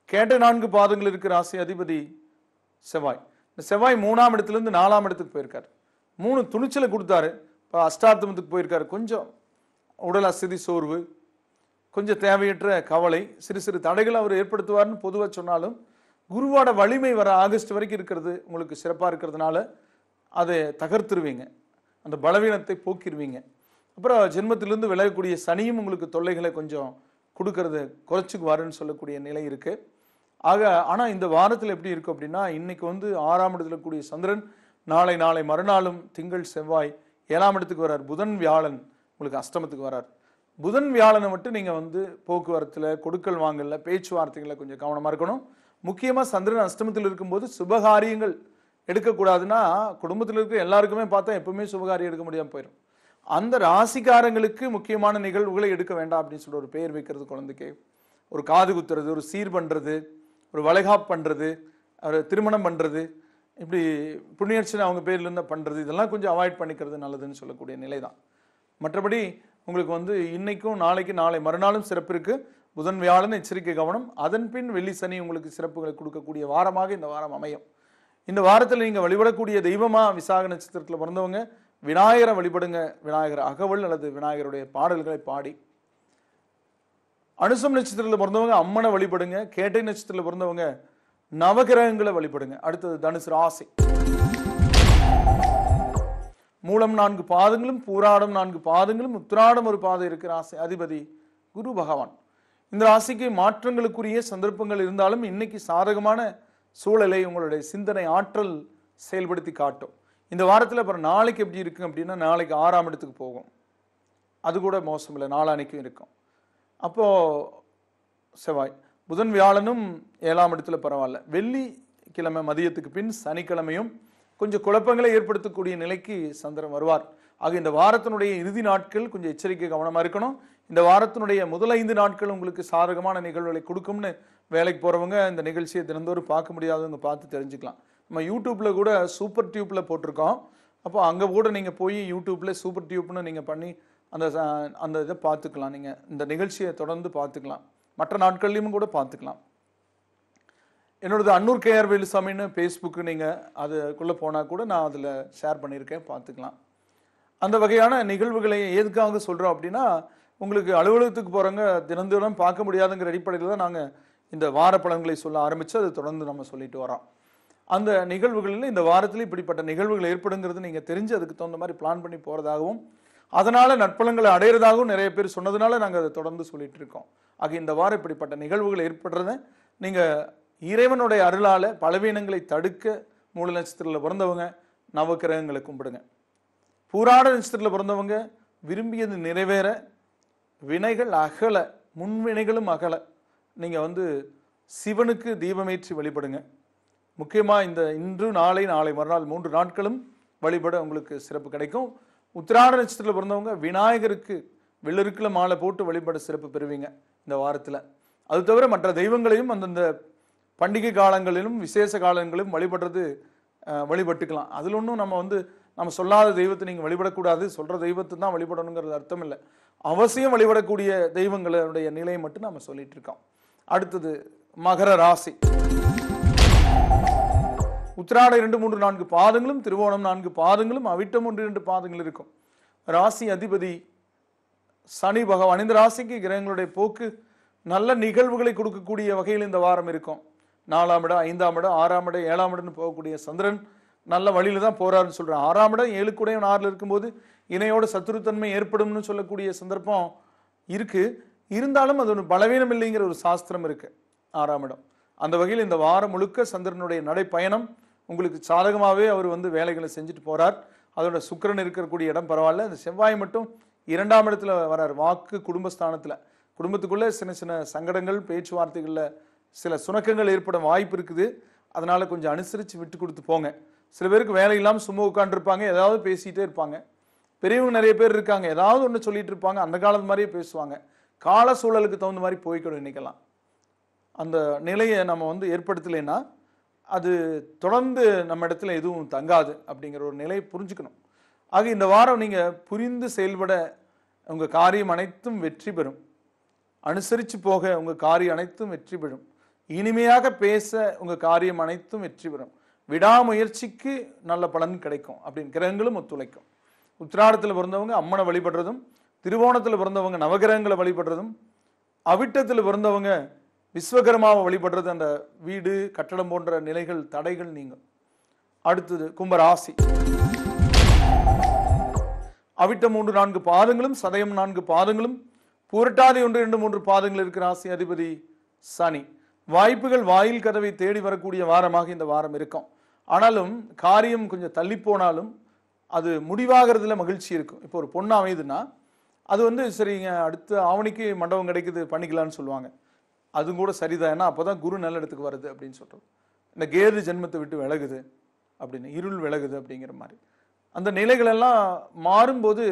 கேட்ட 4 பாதங்கள் இருக்கிற ராசி அதிபதி செவ்வாய். இந்த செவ்வாய் 3ஆம் இடத்திலிருந்து 4ஆம் இடத்துக்கு போயிருக்காரு. 3 துணிச்சலை கொடுத்தாரு. இப்போ அஷ்டார்த்தமத்துக்கு போயிருக்காரு. கொஞ்சம் உடல் அசதி, சோர்வு, கொஞ்சம் தேவையற்ற கவலை, சிறு சிறு தடைகள் அவர் ஏற்படுத்துவார்னு பொதுவாக சொன்னாலும் குருவோட வலிமை வர ஆகஸ்ட் வரைக்கும் இருக்கிறது உங்களுக்கு சிறப்பாக இருக்கிறதுனால அதை தகர்த்துருவீங்க, அந்த பலவீனத்தை போக்கிடுவீங்க. அப்புறம் ஜென்மத்திலிருந்து விலகக்கூடிய சனியும் உங்களுக்கு தொல்லைகளை கொஞ்சம் கொடுக்கறது குறைச்சிக்குவாருன்னு சொல்லக்கூடிய நிலை இருக்கு. ஆக ஆனால் இந்த வாரத்தில் எப்படி இருக்கு அப்படின்னா, இன்னைக்கு வந்து 6ஆம் இடத்துல கூடிய சந்திரன் நாளை மறுநாளும் திங்கள் செவ்வாய் 7ஆம் இடத்துக்கு வர்றார். புதன் வியாழன் உங்களுக்கு அஷ்டமத்துக்கு வர்றார். புதன் வியாழனை மட்டும் நீங்கள் வந்து போக்குவரத்தில், கொடுக்கல் வாங்கல, பேச்சுவார்த்தைகளில் கொஞ்சம் கவனமாக இருக்கணும். முக்கியமாக சந்திரன் அஷ்டமத்தில் இருக்கும்போது சுபகாரியங்கள் எடுக்கக்கூடாதுன்னா, குடும்பத்தில் இருக்க எல்லாருக்குமே பார்த்தா எப்பவுமே சுபகாரியம் எடுக்க முடியாமல் போயிடும். அந்த ராசிக்காரங்களுக்கு முக்கியமான நிகழ்வுகளை எடுக்க வேண்டாம் அப்படின்னு சொல்லி ஒரு பெயர் வைக்கிறது குழந்தைக்கு, ஒரு காது குத்துறது, ஒரு சீர் பண்ணுறது, ஒரு வளைகாப் பண்ணுறது, ஒரு திருமணம் பண்ணுறது, இப்படி புண்ணியர்ச்சனை அவங்க பேர்ல இருந்து பண்ணுறது, இதெல்லாம் கொஞ்சம் அவாய்ட் பண்ணிக்கிறது நல்லதுன்னு சொல்லக்கூடிய நிலை தான். மற்றபடி உங்களுக்கு வந்து இன்னைக்கும் நாளை மறுநாளும் சிறப்பு இருக்கு. புதன் வியாழன் எச்சரிக்கை கவனம். அதன் பின் வெள்ளி சனி உங்களுக்கு சிறப்புகளை கொடுக்கக்கூடிய வாரமாக இந்த வாரம் அமையும். இந்த வாரத்தில் நீங்க வழிபடக்கூடிய தெய்வமா விசாக நட்சத்திரத்தில் பிறந்தவங்க விநாயகரை வழிபடுங்க. விநாயகர் அகவல் அல்லது விநாயகருடைய பாடல்களை பாடி. அனுசம் நட்சத்திரத்தில் பிறந்தவங்க அம்மனை வழிபடுங்க. கேட்டை நட்சத்திரத்தில் பிறந்தவங்க நவகிரகங்களை வழிபடுங்க. அடுத்தது தனுசு ராசி. மூலம் 4 பாதங்களும், பூராடம் 4 பாதங்களும், உத்திராடம் ஒரு பாதம் இருக்கிற ராசி அதிபதி குரு பகவான். இந்த ராசிக்கு மாற்றங்களுக்குரிய சந்தர்ப்பங்கள் இருந்தாலும் இன்னைக்கு சாதகமான சூழலை உங்களுடைய சிந்தனை ஆற்றல் செயல்படுத்தி காட்டும். இந்த வாரத்தில் அப்புறம் நாளைக்கு எப்படி இருக்கு அப்படின்னா, நாளைக்கு 6ஆம் இடத்துக்கு போகும். அது கூட மோசம் இல்லை, நாளானைக்கும் இருக்கும். அப்போ செவ்வாய், புதன் வியாழனும் 7ஆம் இடத்துல பரவாயில்ல. வெள்ளிக்கிழமை மதியத்துக்கு பின் சனிக்கிழமையும் கொஞ்சம் குழப்பங்களை ஏற்படுத்தக்கூடிய நிலைக்கு சந்திரன் வருவார். ஆக இந்த வாரத்தினுடைய இறுதி நாட்கள் கொஞ்சம் எச்சரிக்கை கவனமாக இருக்கணும். இந்த வாரத்தினுடைய முதல் 5 நாட்கள் உங்களுக்கு சாதகமான நிகழ்வுகளை கொடுக்கும்னு வேலைக்கு போகிறவங்க இந்த நிகழ்ச்சியை தினந்தோறும் பார்க்க முடியாதவங்க பார்த்து தெரிஞ்சுக்கலாம். நம்ம யூடியூப்பில் கூட சூப்பர் டியூப்பில் போட்டிருக்கோம். அப்போ அங்கே கூட நீங்கள் போய் யூடியூப்பில் சூப்பர் டியூப்னு நீங்கள் பண்ணி அந்த இதை பார்த்துக்கலாம். நீங்கள் இந்த நிகழ்ச்சியை தொடர்ந்து பார்த்துக்கலாம். மற்ற நாட்கள்லையும் கூட பார்த்துக்கலாம். என்னோடது அன்னூர் கேஆர் வேலுசாமின்னு ஃபேஸ்புக்கு நீங்கள் அதுக்குள்ளே போனால் கூட நான் அதில் ஷேர் பண்ணியிருக்கேன், பார்த்துக்கலாம். அந்த வகையான நிகழ்வுகளை எதுக்காக சொல்கிறோம் அப்படின்னா, உங்களுக்கு அலுவலகத்துக்கு போகிறவங்க தினந்தோறும் பார்க்க முடியாதுங்கிற அடிப்படையில் தான் நாங்கள் இந்த வார பலன்களை சொல்ல ஆரம்பித்து அதை தொடர்ந்து நம்ம சொல்லிட்டு வரோம். அந்த நிகழ்வுகளில் இந்த வாரத்தில் இப்படிப்பட்ட நிகழ்வுகள் ஏற்படுங்கிறது நீங்கள் தெரிஞ்சு அதுக்கு தகுந்த மாதிரி பிளான் பண்ணி போகிறதாகவும், அதனால் நட்பலன்களை அடையிறதாகவும் நிறைய பேர் சொன்னதுனால நாங்கள் அதை தொடர்ந்து சொல்லிட்டு இருக்கோம். ஆக இந்த வாரம் இப்படிப்பட்ட நிகழ்வுகள் ஏற்படுறத நீங்கள் இறைவனுடைய அருளால் பலவீனங்களை தடுக்க மூல நட்சத்திரத்தில் பிறந்தவங்க நவக்கிரகங்களை கும்பிடுங்க. பூராட நட்சத்திரத்தில் பிறந்தவங்க விரும்பியது நிறைவேற, வினைகள் அகல, முன்வினைகளும் அகல நீங்கள் வந்து சிவனுக்கு தீபமேற்றி வழிபடுங்க. முக்கியமாக இந்த இன்று நாளை மறுநாள் 3 நாட்களும் வழிபட உங்களுக்கு சிறப்பு கிடைக்கும். உத்திராட நட்சத்திரத்தில் பிறந்தவங்க விநாயகருக்கு வெள்ளருக்குல மாலை போட்டு வழிபட சிறப்பு பெறுவீங்க இந்த வாரத்தில். அது தவிர மற்ற தெய்வங்களையும் அந்தந்த பண்டிகை காலங்களிலும் விசேஷ காலங்களிலும் வழிபடுறது வழிபட்டுக்கலாம். அதில் ஒன்றும் நம்ம வந்து நம்ம சொல்லாத தெய்வத்தை நீங்கள் வழிபடக்கூடாது, சொல்கிற தெய்வத்தை தான் வழிபடணுங்கிறது அர்த்தம் இல்லை. அவசியம் வழிபடக்கூடிய தெய்வங்களுடைய நிலையை மட்டும் நம்ம சொல்லிட்டு இருக்கோம். அடுத்தது மகர ராசி. உத்திராட 2, 3, 4 பாதங்களும், திருவோணம் 4 பாதங்களும், அவிட்டம் 1, 2 பாதங்கள் இருக்கும். ராசி அதிபதி சனி பகவான். இந்த ராசிக்கு கிரகங்களுடைய போக்கு நல்ல நிகழ்வுகளை கொடுக்கக்கூடிய வகையில் இந்த வாரம் இருக்கும். 4ஆம் இடம், 5ஆம் இடம், 6ஆம் இடம், 7ஆம் இடம்னு போகக்கூடிய சந்திரன் நல்ல வழியில தான் போறாருன்னு சொல்றேன். 6ஆம் இடம் 7 கூடயும் 6ல் இருக்கும்போது இணையோட சத்துருத்தன்மை ஏற்படும்னு சொல்லக்கூடிய சந்தர்ப்பம் இருக்கு. இருந்தாலும் அது ஒரு பலவீனம் இல்லைங்கிற ஒரு சாஸ்திரம் இருக்கு 6ஆம் இடம். அந்த வகையில் இந்த வாரம் முழுக்க சந்திரனுடைய நடைப்பயணம் உங்களுக்கு சாதகமாகவே அவர் வேலைகளை செஞ்சுட்டு போறார். அதோட சுக்கிரன் இருக்கக்கூடிய இடம் பரவாயில்ல. இந்த செவ்வாய் மட்டும் 2ஆம் இடத்துல வரார், வாக்கு குடும்பஸ்தானத்துல. குடும்பத்துக்குள்ள சின்ன சின்ன சங்கடங்கள், பேச்சுவார்த்தைகள்ல சில சுணக்கங்கள் ஏற்பட வாய்ப்பு இருக்குது. அதனால கொஞ்சம் அனுசரித்து விட்டு கொடுத்து போங்க. சில பேருக்கு வேலை இல்லாமல் சும்மா உட்காந்துருப்பாங்க, ஏதாவது பேசிகிட்டே இருப்பாங்க. பெரியவங்க நிறைய பேர் இருக்காங்க, ஏதாவது ஒன்று சொல்லிட்டு இருப்பாங்க, அந்த காலத்து மாதிரியே பேசுவாங்க. கால சூழலுக்கு தகுந்த மாதிரி போய்க்கணும். இன்னைக்கெல்லாம் அந்த நிலையை நம்ம ஏற்படுத்தலைன்னா அது தொடர்ந்து நம்ம இடத்துல எதுவும் தங்காது அப்படிங்கிற ஒரு நிலையை புரிஞ்சுக்கணும். ஆக இந்த வாரம் நீங்கள் புரிந்து செயல்பட உங்கள் காரியம் அனைத்தும் வெற்றி பெறும். அனுசரித்து போக உங்கள் காரியம் அனைத்தும் வெற்றி பெறும். இனிமையாக பேச உங்கள் காரியம் அனைத்தும் வெற்றி பெறும். விடாமுயற்சிக்கு நல்ல பலன் கிடைக்கும் அப்படின்னு கிரகங்களும் ஒத்துழைக்கும். உத்திராடத்தில் பிறந்தவங்க அம்மனை வழிபடுறதும், திருவோணத்தில் பிறந்தவங்க நவகிரகங்களை வழிபடுறதும், அவிட்டத்தில் பிறந்தவங்க விஸ்வகர்மாவை வழிபடுறது, அந்த வீடு கட்டடம் போன்ற நிலைகள் தடைகள் நீங்கும். அடுத்தது கும்பராசி. அவிட்டம் 3, 4 பாதங்களும், சதயம் 4 பாதங்களும், பூரட்டாதி 1, 2, 3 பாதங்கள் இருக்கிற ராசி அதிபதி சனி. வாய்ப்புகள் வாயில் கதவை தேடி வரக்கூடிய வாரமாக இந்த வாரம் இருக்கும். ஆனாலும் காரியம் கொஞ்சம் தள்ளி போனாலும் அது முடிவாகிறதுல மகிழ்ச்சி இருக்கும். இப்போ ஒரு பொண்ணு அமையுதுன்னா அது சரிங்க அடுத்த ஆவணிக்கு மண்டபம் கிடைக்குது பண்ணிக்கலான்னு சொல்லுவாங்க. அதுவும் கூட சரிதான், ஏன்னா அப்போதான் குரு நல்ல இடத்துக்கு வருது அப்படின்னு சொல்கிறோம். இந்த கேது ஜென்மத்தை விட்டு விலகுது அப்படின்னு, இருள் விலகுது அப்படிங்கிற மாதிரி அந்த நிலைகளெல்லாம் மாறும்போது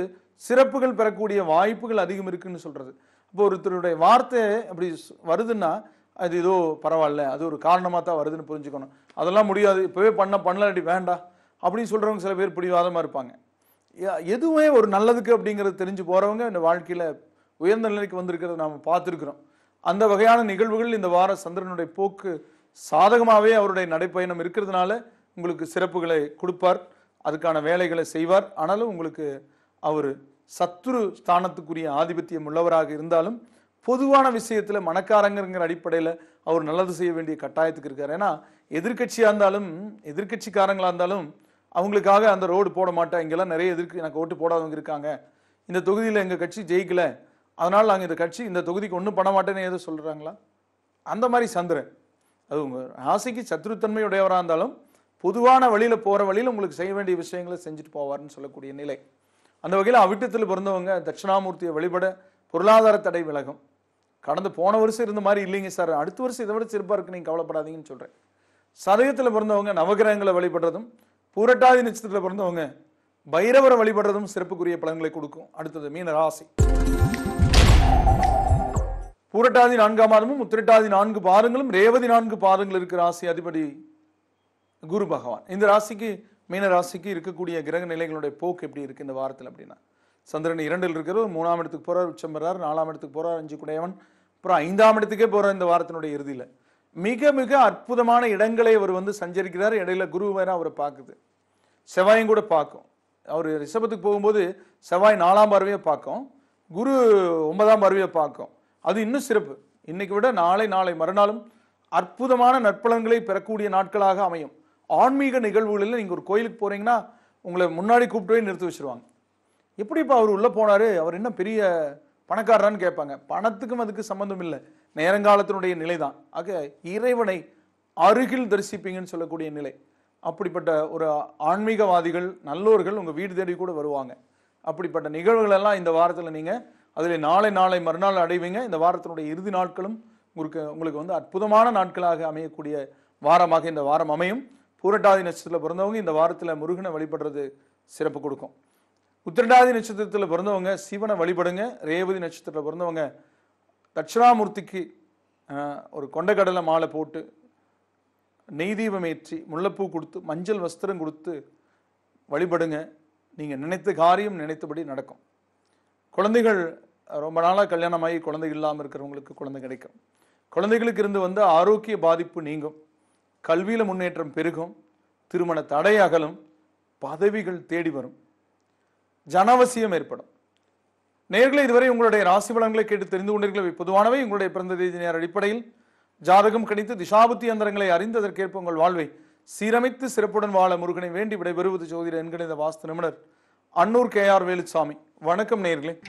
சிறப்புகள் பெறக்கூடிய வாய்ப்புகள் அதிகம் இருக்குன்னு சொல்கிறது. இப்போ ஒருத்தருடைய வார்த்தை அப்படி வருதுன்னா அது ஏதோ பரவாயில்ல, அது ஒரு காரணமாக தான் வருதுன்னு புரிஞ்சுக்கணும். அதெல்லாம் முடியாது, இப்போவே பண்ணலாட்டி வேண்டாம் அப்படின்னு சொல்கிறவங்க சில பேர் பிடிவாதமாக இருப்பாங்க. எதுவுமே ஒரு நல்லதுக்கு அப்படிங்கிறது தெரிஞ்சு போகிறவங்க இந்த வாழ்க்கையில் உயர்ந்த நிலைக்கு வந்திருக்கிறத நாம் பார்த்துருக்குறோம். அந்த வகையான நிகழ்வுகள் இந்த வார சந்திரனுடைய போக்கு சாதகமாகவே அவருடைய நடைப்பயணம் இருக்கிறதுனால உங்களுக்கு சிறப்புகளை கொடுப்பார், அதுக்கான வேலைகளை செய்வார். ஆனாலும் உங்களுக்கு அவர் சத்துரு ஸ்தானத்துக்குரிய ஆதிபத்தியம் உள்ளவராக இருந்தாலும் பொதுவான விஷயத்தில் மனக்காரங்கிற அடிப்படையில் அவர் நல்லது செய்ய வேண்டிய கட்டாயத்துக்கு இருக்கார். ஏன்னா எதிர்கட்சியாக இருந்தாலும் எதிர்கட்சிக்காரங்களாக இருந்தாலும் அவங்களுக்காக அந்த ரோடு போட மாட்டேன், இங்கெல்லாம் நிறைய எனக்கு ஓட்டு போடாதவங்க இருக்காங்க, இந்த தொகுதியில் எங்கள் கட்சி ஜெயிக்கல அதனால் நாங்கள் இந்த தொகுதிக்கு ஒன்றும் பண்ண மாட்டேன்னு எதுவும் சொல்கிறாங்களா? அந்த மாதிரி சந்திரன் அது உங்கள் ராசிக்கு சத்ருத்தன்மையுடையவராக இருந்தாலும் பொதுவான வழியில் போகிற வழியில் உங்களுக்கு செய்ய வேண்டிய விஷயங்களை செஞ்சுட்டு போவார்னு சொல்லக்கூடிய நிலை. அந்த வகையில் அவிட்டத்தில் பிறந்தவங்க தட்சிணாமூர்த்தியை வழிபட பொருளாதார தடை விலகும். போன வருஷம் இருந்த மாதிரி இல்லைங்க சார், அடுத்த வருஷம் இதை விட சிறப்பாக இருக்கு, நீங்கள் கவலைப்படாதீங்கன்னு சொல்கிறேன். சதயத்தில் பிறந்தவங்க நவகிரகங்களை வழிபடுறதும், பூரட்டாதி நட்சத்திரத்தில் பிறந்தவங்க பைரவரை வழிபடுறதும் சிறப்புக்குரிய பலன்களை கொடுக்கும். அடுத்தது மீன ராசி. பூரட்டாதி 4ஆம் மாதமும், உத்திரட்டாதி 4 பாதங்களும், ரேவதி 4 பாதங்கள் இருக்கிற ராசி அதிபதி குரு பகவான். இந்த ராசிக்கு மீன ராசிக்கு இருக்கக்கூடிய கிரக நிலைகளுடைய போக்கு எப்படி இருக்கு இந்த வாரத்தில் அப்படின்னா, சந்திரன் 2ல் இருக்கிறவர் 3ஆம் இடத்துக்கு போறார், உச்சம் பெறார், 4ஆம் இடத்துக்கு போறார், 5 குடையவன், அப்புறம் 5ஆம் இடத்துக்கே போறார். இந்த வாரத்தினுடைய இறுதியில் மிக மிக அற்புதமான இடங்களை அவர் சஞ்சரிக்கிறார். இடையில குரு வேற அவரை பார்க்குது, செவ்வாயும் கூட பார்க்கும். அவர் ரிஷபத்துக்கு போகும்போது செவ்வாய் 4ஆம் பார்வையை பார்க்கும், குரு 9ஆம் பார்வையை பார்க்கும். அது இன்னும் சிறப்பு. இன்னைக்கு விட நாளை மறுநாளும் அற்புதமான நற்பலன்களை பெறக்கூடிய நாட்களாக அமையும். ஆன்மீக நிகழ்வுகளில் நீங்கள் ஒரு கோயிலுக்கு போறீங்கன்னா உங்களை முன்னாடி கூப்பிட்டு போய் நிறுத்தி வச்சிருவாங்க. எப்படிப்பா அவர் உள்ளே போனார், அவர் என்ன பெரிய பணக்காரரான்னு கேட்பாங்க. பணத்துக்கும் அதுக்கு சம்மந்தம் இல்லை, நேரங்காலத்தினுடைய நிலை தான். ஆக இறைவனை அருகில் தரிசிப்பீங்கன்னு சொல்லக்கூடிய நிலை. அப்படிப்பட்ட ஒரு ஆன்மீகவாதிகள் நல்லோர்கள் உங்கள் வீடு தேடி கூட வருவாங்க. அப்படிப்பட்ட நிகழ்வுகள் எல்லாம் இந்த வாரத்தில் நீங்கள் அதில் நாளை மறுநாள் அடைவீங்க. இந்த வாரத்தினுடைய இறுதி நாட்களும் உங்களுக்கு அற்புதமான நாட்களாக அமையக்கூடிய வாரமாக இந்த வாரம் அமையும். பூரட்டாதி நட்சத்திரத்தில் பிறந்தவங்க இந்த வாரத்தில் முருகனை வழிபடுறது சிறப்பு கொடுக்கும். உத்திரட்டாதி நட்சத்திரத்தில் பிறந்தவங்க சிவனை வழிபடுங்க. ரேவதி நட்சத்திரத்தில் பிறந்தவங்க தட்சிணாமூர்த்திக்கு ஒரு கொண்டக்கடலை மாலை போட்டு நெய் தீபம் ஏற்றி முல்லைப்பூ கொடுத்து மஞ்சள் வஸ்திரம் கொடுத்து வழிபடுங்க. நீங்கள் நினைத்த காரியம் நினைத்தபடி நடக்கும். குழந்தைகள் ரொம்ப நாளாக கல்யாணமாகி குழந்தைகள் இல்லாமல் இருக்கிறவங்களுக்கு குழந்தை கிடைக்கும். குழந்தைகளுக்கு இருந்து வந்து ஆரோக்கிய பாதிப்பு நீங்கும். கல்வியில் முன்னேற்றம் பெருகும். திருமண தடை அகலும். பதவிகள் தேடி வரும். ஜனவசியம் ஏற்படும். நேயர்களே, இதுவரை உங்களுடைய ராசி பலன்களை கேட்டு தெரிந்து கொண்டீர்கள். பொதுவானவை உங்களுடைய பிறந்த தேதி நேர அடிப்படையில் ஜாதகம் கணித்து திசாபுத்தி அந்தரங்களை அறிந்ததற்கேற்ப உங்கள் வாழ்வை சீரமைத்து சிறப்புடன் வாழ முருகனை வேண்டி விடைபெறுவது ஜோதிட என்கிற வாஸ்து நிபுணர் அன்னூர் KR வேலுசாமி. வணக்கம் நேயர்களே.